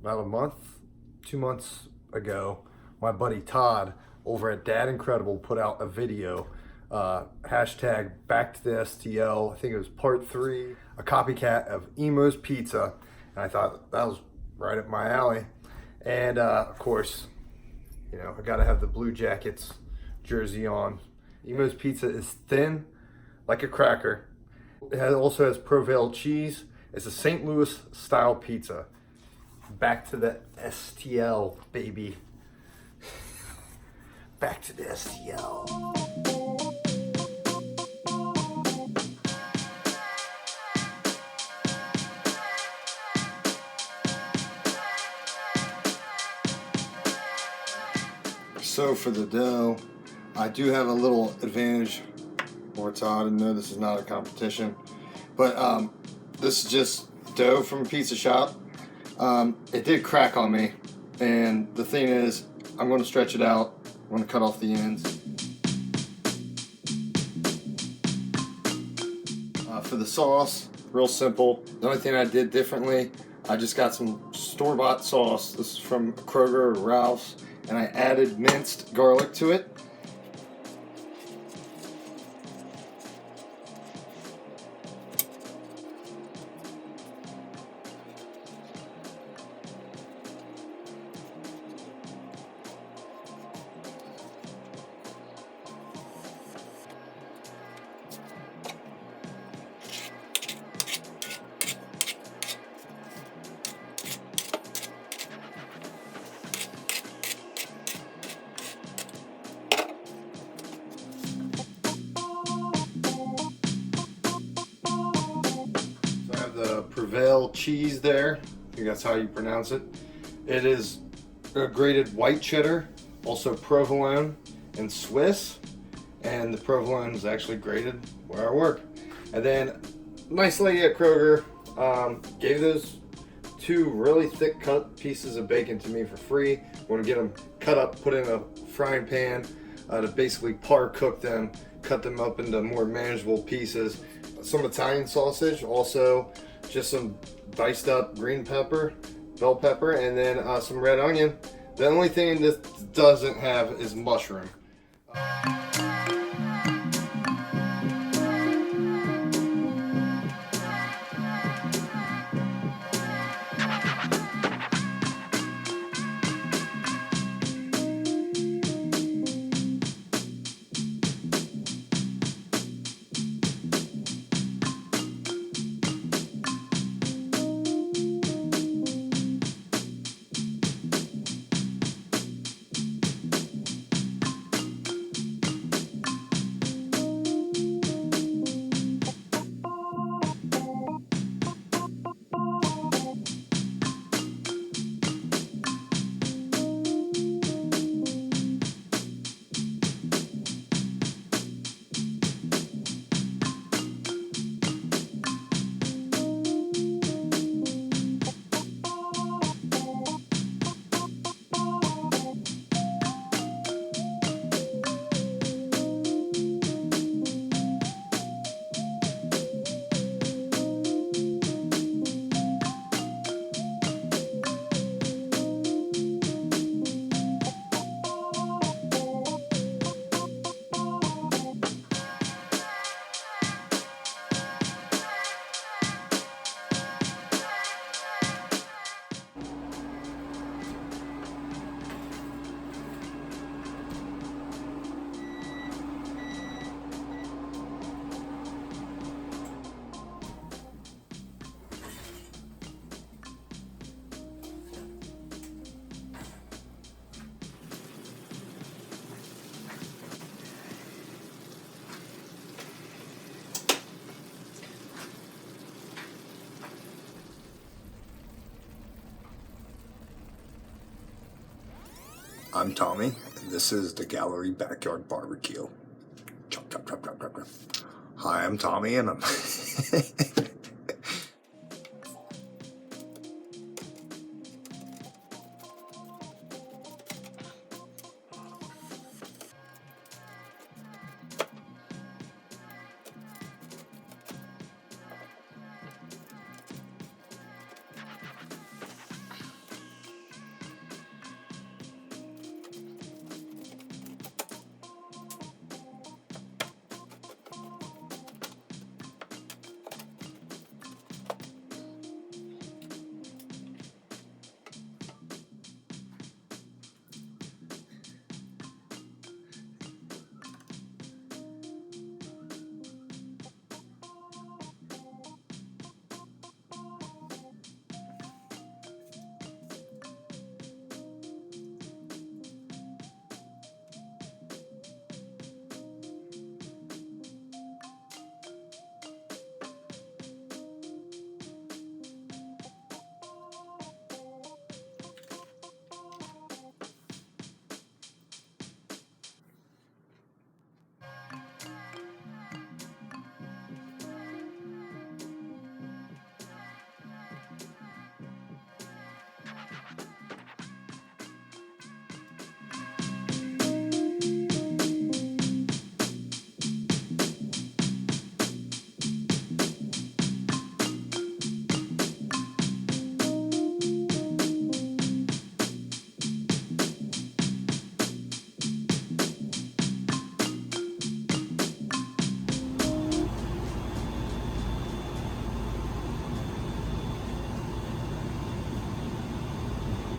about a month, 2 months ago, my buddy Todd over at Dad Incredible put out a video, hashtag back to the STL. I think it was part 3, a copycat of IMO's pizza. And I thought that was right up my alley. And of course, you know, I gotta have the Blue Jackets jersey on. IMO's pizza is thin, like a cracker. Also has Provel cheese. It's a St. Louis style pizza. Back to the STL, baby. Back to the STL. So for the dough, I do have a little advantage over Todd, and no, this is not a competition, but this is just dough from a pizza shop. It did crack on me, and the thing is, I'm going to stretch it out. I'm going to cut off the ends. For the sauce, real simple. The only thing I did differently, I just got some store-bought sauce. This is from Kroger or Ralph's, and I added minced garlic to it. The Provel cheese there, I think that's how you pronounce it. It is a grated white cheddar, also provolone and Swiss, and the provolone is actually grated where I work. And then nice lady at Kroger gave those 2 really thick cut pieces of bacon to me for free. I'm going to get them cut up, put in a frying pan to basically par cook them, cut them up into more manageable pieces. Some Italian sausage, also just some diced up green pepper, bell pepper, and then some red onion. The only thing this doesn't have is mushroom. I'm Tommy, and this is the Gallery Backyard Barbecue. Chop, chop, chop, chop, chop, chop. Hi, I'm Tommy, and I'm